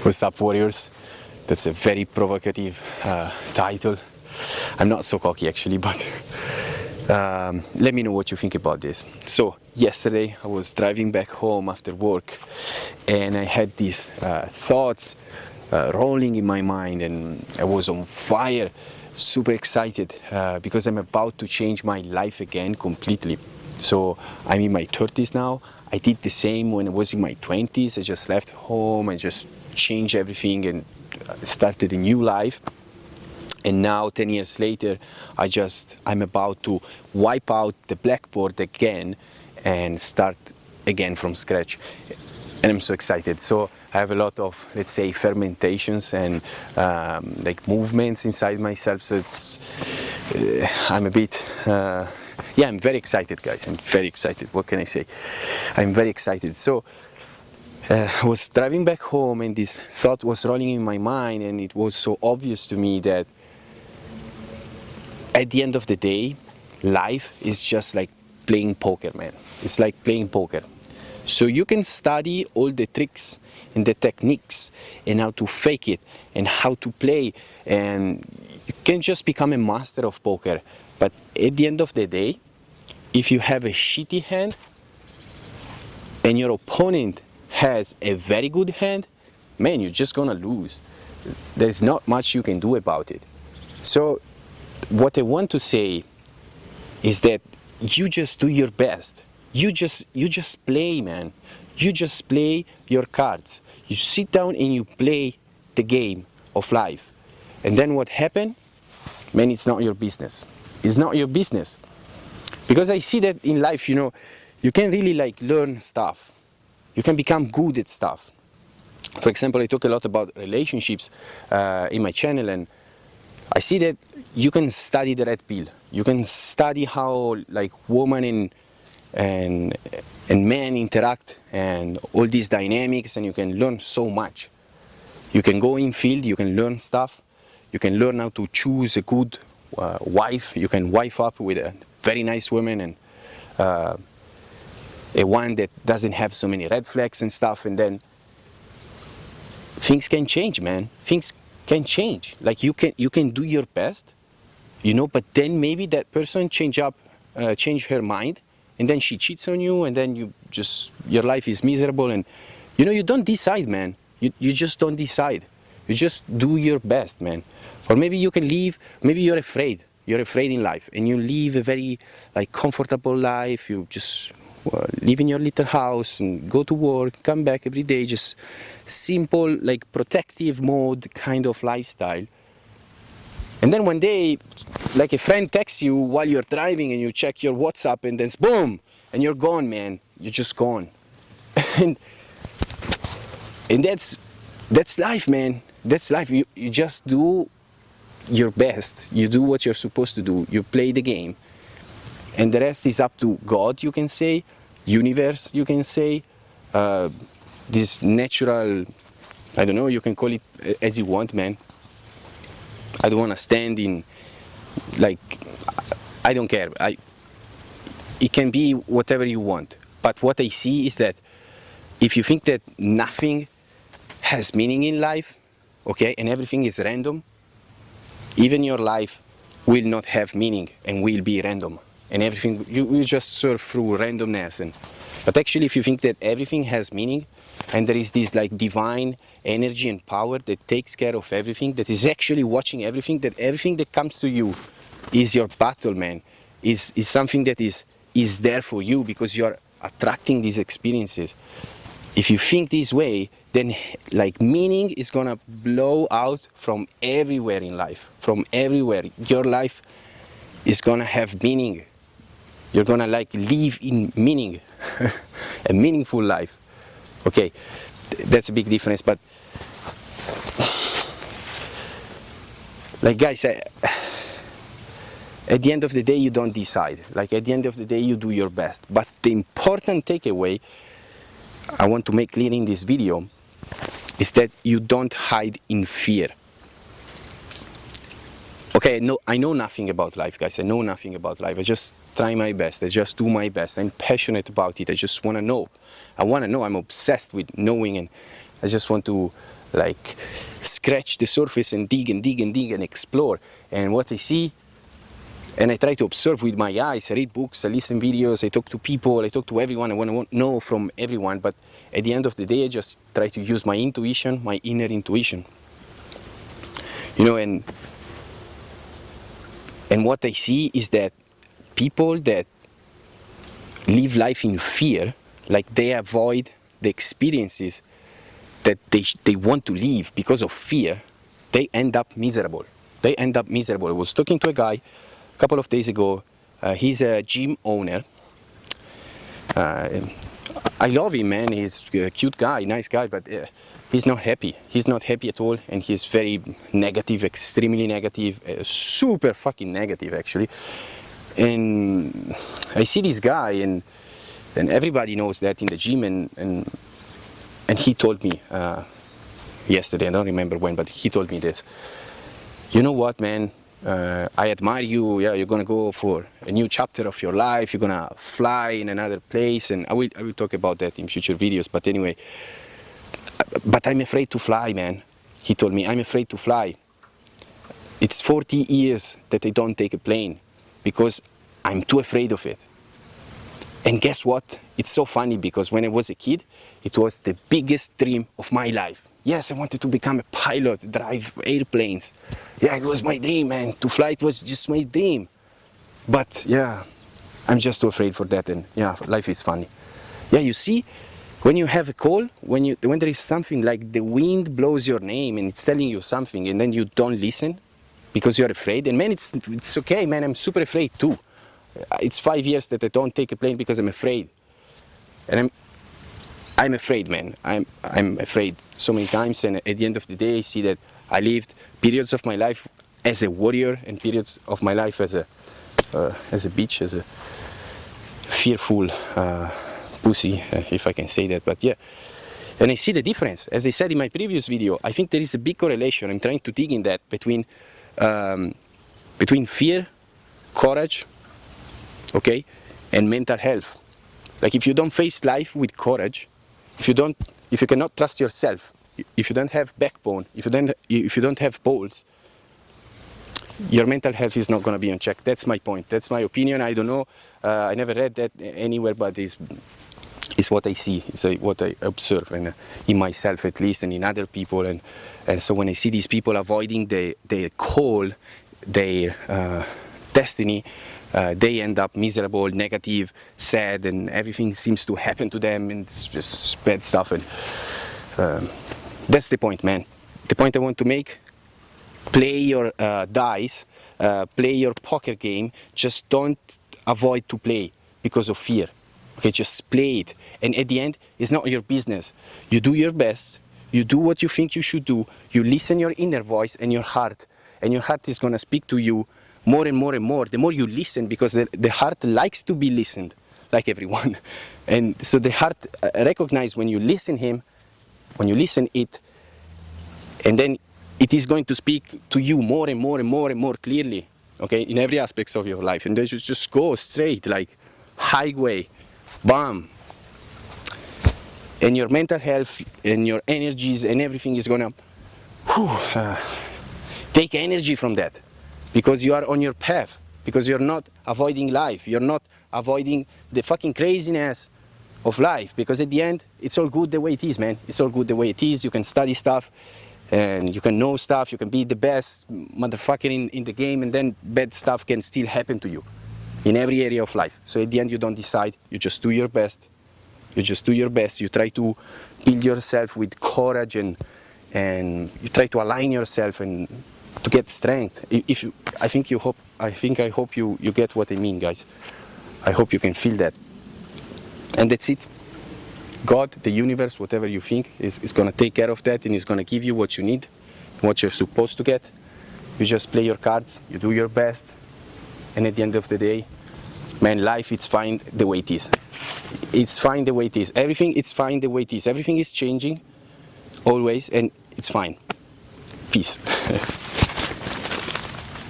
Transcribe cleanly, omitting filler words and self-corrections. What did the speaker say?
What's up, Warriors? That's a very provocative title. I'm not so cocky actually, but let me know what you think about this. So yesterday I was driving back home after work and I had these thoughts rolling in my mind, and I was on fire, super excited because I'm about to change my life again completely. So I'm in my 30s now. I did the same when I was in my 20s. I just left home and just changed everything and started a new life. And now 10 years later, I'm about to wipe out the blackboard again and start again from scratch. And I'm so excited. So I have a lot of, let's say, fermentations and like movements inside myself. So I'm a bit, I'm very excited, guys. I'm very excited. What can I say? I'm very excited. So I was driving back home and this thought was rolling in my mind, and it was so obvious to me that at the end of the day, life is just like playing poker, man. It's like playing poker. So you can study all the tricks and the techniques and how to fake it and how to play, and you can just become a master of poker. But at the end of the day, if you have a shitty hand and your opponent has a very good hand, man, you're just gonna lose. There's not much you can do about it. So what I want to say is that you just do your best. You just play, man. You just play your cards. You sit down and you play the game of life. And then what happened? Man, it's not your business. It's not your business. Because I see that in life, you can really like learn stuff. You can become good at stuff. For example, I talk a lot about relationships in my channel, and I see that you can study the red pill. You can study how like woman and men interact and all these dynamics, and you can learn so much. You can go in field, you can learn stuff. You can learn how to choose a good wife. You can wife up with a very nice woman and a one that doesn't have so many red flags and stuff, and then things can change, man. Things can change. Like you can do your best, but then maybe that person change her mind, and then she cheats on you, and then your life is miserable, and you don't decide, man. You just don't decide. You just do your best, man. Or maybe you can leave. Maybe you're afraid in life, and you live a very like comfortable life. You just live in your little house and go to work, come back every day, just simple like protective mode kind of lifestyle. And then one day, like a friend texts you while you're driving, and you check your WhatsApp, and then boom, and you're gone, man. You're just gone. and that's life, man. That's life. You just do your best. You do what you're supposed to do. You play the game. And the rest is up to God, you can say, universe, you can say, this natural, I don't know, you can call it as you want, man. I don't want to stand in, like, I don't care. It can be whatever you want. But what I see is that if you think that nothing has meaning in life, okay, and everything is random, even your life will not have meaning and will be random. And everything, you will just surf through randomness. But actually, if you think that everything has meaning, and there is this like divine energy and power that takes care of everything, that is actually watching everything, that everything that comes to you is your battle, man, is something that is there for you because you're attracting these experiences. If you think this way, then like meaning is gonna blow out from everywhere in life, from everywhere. Your life is gonna have meaning. You're gonna like live in meaning, a meaningful life. Okay, that's a big difference. But like guys, at the end of the day, you don't decide. Like at the end of the day, you do your best. But the important takeaway I want to make clear in this video is that you don't hide in fear. Okay, no, I know nothing about life, guys. I know nothing about life. I just try my best. I just do my best. I'm passionate about it. I just want to know. I want to know. I'm obsessed with knowing, and I just want to like scratch the surface and dig and dig and dig and explore. And what I see, and I try to observe with my eyes, I read books, I listen videos, I talk to people, I talk to everyone, I want to know from everyone, but at the end of the day, I just try to use my intuition, my inner intuition. You know, and what I see is that people that live life in fear, like they avoid the experiences that they want to live because of fear, they end up miserable. They end up miserable. I was talking to a guy a couple of days ago. He's a gym owner. I love him, man. He's a cute guy, nice guy, but he's not happy. He's not happy at all, and he's very negative, extremely negative, super fucking negative, actually. And I see this guy, and everybody knows that in the gym, and he told me yesterday, I don't remember when, but he told me this. You know what, man? I admire you. Yeah, you're gonna go for a new chapter of your life. You're gonna fly in another place, and I will talk about that in future videos. But anyway, but I'm afraid to fly, man. He told me, I'm afraid to fly. It's 40 years that I don't take a plane because I'm too afraid of it. And guess what? It's so funny because when I was a kid, it was the biggest dream of my life. Yes, I wanted to become a pilot, drive airplanes. Yeah, it was my dream, man. To fly, it was just my dream. But yeah, I'm just too afraid for that. And yeah, life is funny. Yeah, you see, when you have a call, when there is something like the wind blows your name and it's telling you something, and then you don't listen because you're afraid. And man, it's okay, man. I'm super afraid too. It's 5 years that I don't take a plane because I'm afraid. And I'm afraid, man. I'm afraid so many times, and at the end of the day, I see that I lived periods of my life as a warrior and periods of my life as a bitch, as a fearful pussy, if I can say that. But yeah, and I see the difference. As I said in my previous video, I think there is a big correlation. I'm trying to dig in that between fear, courage, okay, and mental health. Like if you don't face life with courage, if you cannot trust yourself, if you don't have backbone, if you don't have balls, your mental health is not going to be on check. That's my point. That's my opinion. I don't know. I never read that anywhere, but it's what I see. It's what I observe, and in myself at least, and in other people. And so when I see these people avoiding their call, their destiny, they end up miserable, negative, sad, and everything seems to happen to them, and it's just bad stuff. And that's the point, man. The point I want to make: play your dice, play your poker game. Just don't avoid to play because of fear. Okay, just play it, and at the end, it's not your business. You do your best. You do what you think you should do. You listen your inner voice and your heart is gonna speak to you more and more and more, the more you listen, because the heart likes to be listened, like everyone. And so the heart recognizes when you listen it, and then it is going to speak to you more and more and more and more clearly, okay, in every aspect of your life. And then you just go straight, like highway, bam. And your mental health and your energies and everything is gonna take energy from that. Because you are on your path, because you're not avoiding life, you're not avoiding the fucking craziness of life, because at the end, it's all good the way it is, man. It's all good the way it is. You can study stuff, and you can know stuff, you can be the best motherfucker in the game, and then bad stuff can still happen to you in every area of life. So at the end, you don't decide, you just do your best. You just do your best. You try to build yourself with courage, and you try to align yourself and to get strength. I hope you get what I mean, guys. I hope you can feel that. And that's it. God, the universe, whatever you think, is going to take care of that, and is going to give you what you need, what you're supposed to get. You just play your cards, you do your best, and at the end of the day, man, life, it's fine the way it is. It's fine the way it is. Everything, it's fine the way it is. Everything is changing, always, and it's fine. Peace.